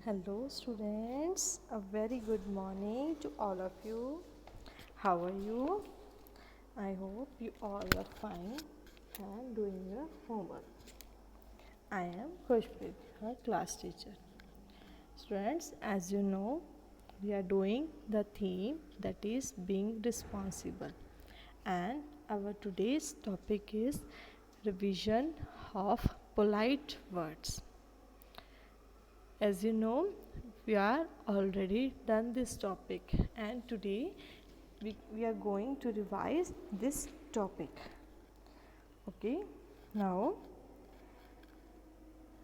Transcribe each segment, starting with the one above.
Hello students, a very good morning to all of you. How are you? I hope you all are fine and doing your homework. I am Khushpreet, your class teacher. Students, as you know, we are doing the theme that is being responsible, and our today's topic is revision of polite words. As you know, we are already done this topic, and today we are going to revise this topic. Okay, now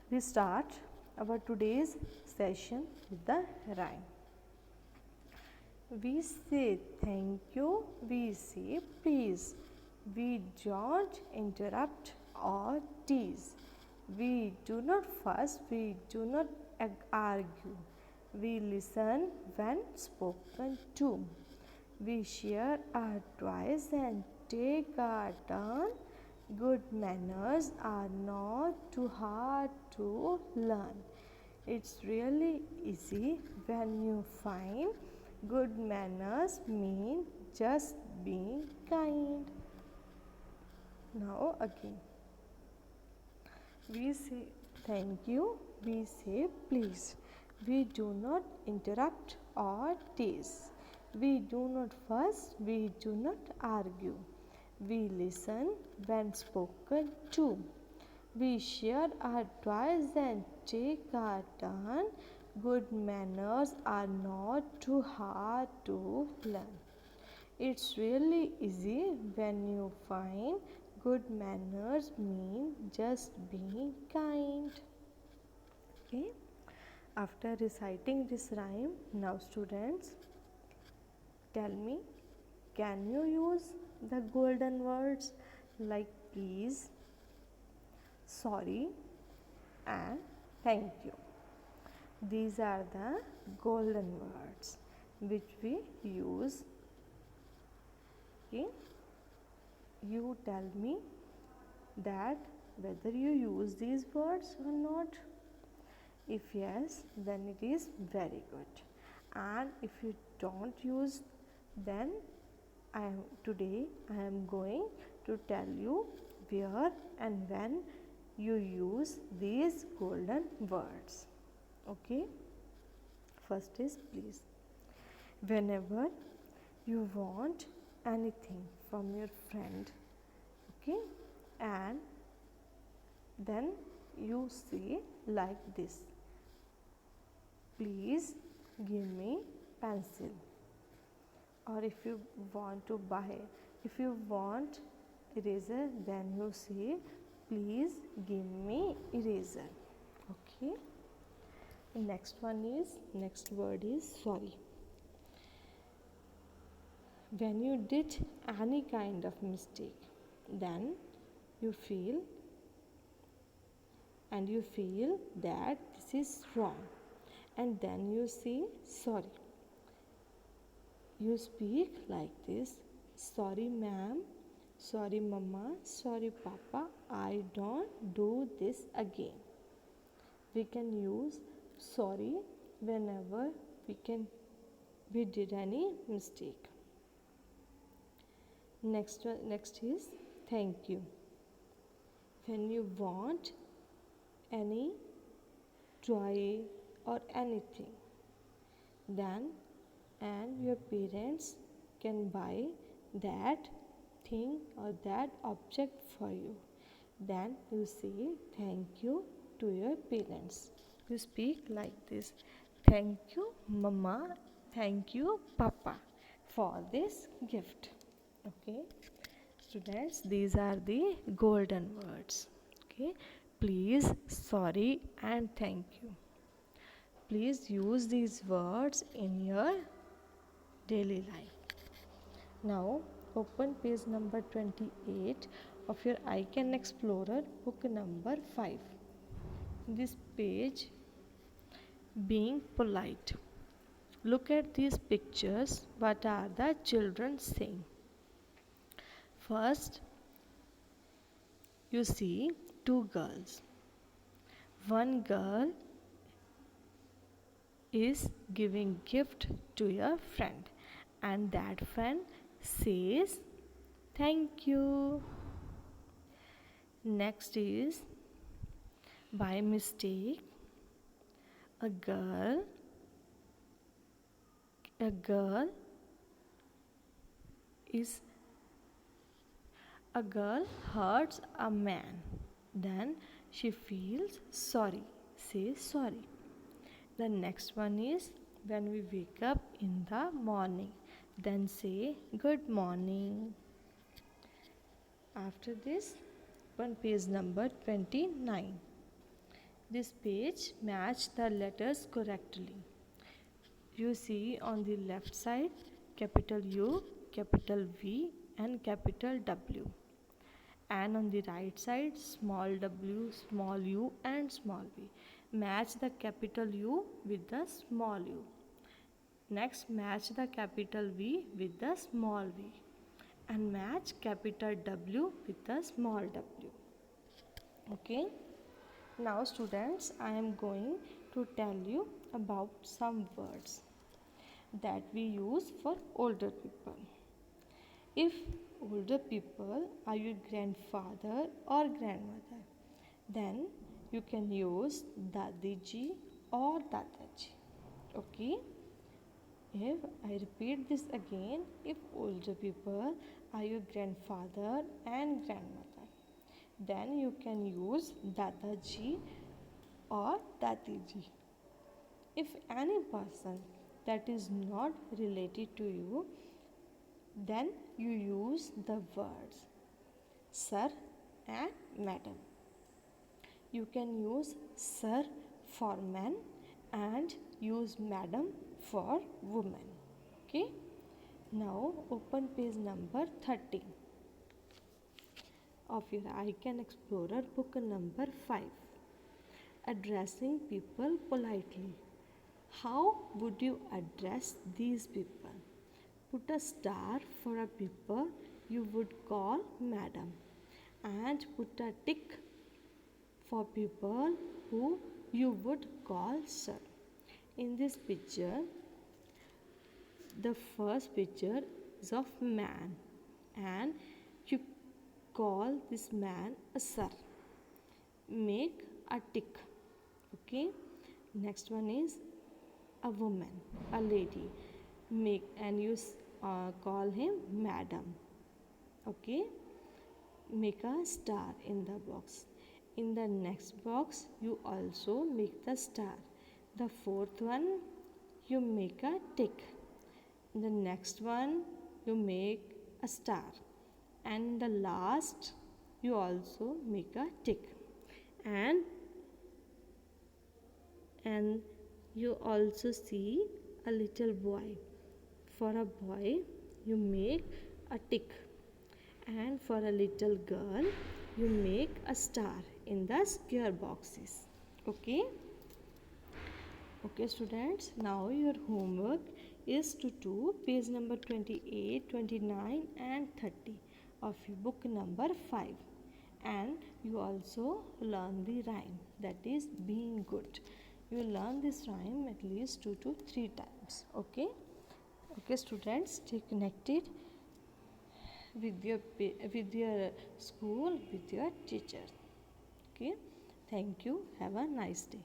we start our today's session with the rhyme. We say thank you, we say please. We don't interrupt or tease. We do not fuss, we do not argue. We listen when spoken to. We share our toys and take our turn. Good manners are not too hard to learn. It's really easy when you find good manners mean just being kind. Now again, we say thank you, we say please. We do not interrupt or tease. We do not fuss, we do not argue. We listen when spoken to. We share our toys and take our turn. Good manners are not too hard to learn. It's really easy when you find good manners mean just being kind. Okay. After reciting this rhyme, now students, tell me, can you use the golden words like please, sorry, and thank you? These are the golden words which we use. Okay. You tell me that whether you use these words or not. If yes, then it is very good. And if you don't use, then today I am going to tell you where and when you use these golden words. Okay. First is please. Whenever you want anything from your friend, okay, and then you say like this: please give me pencil. Or if you want eraser, then you say please give me eraser. Okay. Next word is sorry. When you did any kind of mistake, then you feel that this is wrong, and then you say sorry. You speak like this: sorry ma'am, sorry mama, sorry papa, I don't do this again. We can use sorry whenever we did any mistake. Next is thank you. When you want any toy or anything, then and your parents can buy that thing or that object for you, then you say thank you to your parents. You speak like this: thank you mama, thank you papa for this gift. Okay, students, these are the golden words. Okay, please, sorry, and thank you. Please use these words in your daily life. Now open page number 28 of your Icon Explorer, book number 5. This page, being polite. Look at these pictures. What are the children saying? First, you see two girls. One girl is giving gift to your friend, and that friend says thank you. Next is, by mistake, a girl is a girl hurts a man, then she feels sorry. Say sorry. The next one is, when we wake up in the morning, then say good morning. After this, on page number 29. This page match the letters correctly. You see on the left side capital U, capital V and capital W. And on the right side small w, small u and small v. Match the capital U with the small u. Next, match the capital V with the small v. And match capital W with the small w. Okay. Now students, I am going to tell you about some words that we use for older people. If older people are your grandfather or grandmother, then you can use dadiji or dadaji. Okay. If I repeat this again, if older people are your grandfather and grandmother, then you can use dadaji or dadiji. If any person that is not related to you, then you use the words sir and madam. You can use sir for men and use madam for women. Okay. Now open page number 30 of your I Can Explorer, book number 5. Addressing people politely. How would you address these people? Put a star for a people you would call madam, and put a tick for people who you would call sir. In this picture, the first picture is of man, and you call this man a sir. Make a tick. Okay. Next one is a woman, a lady. Make and you call him madam. Okay. Make a star in the box. In the next box, you also make the star. The fourth one, you make a tick. In the next one, you make a star. And the last, you also make a tick. And you also see a little boy. For a boy, you make a tick. And for a little girl, you make a star in the square boxes. Okay. Okay students, now your homework is to do page number 28, 29 and 30 of your book number 5. And you also learn the rhyme, that is being good. You will learn this rhyme at least 2 to 3 times. Okay. Okay students, stay connected with your school, with your teachers. Okay. Thank you. Have a nice day.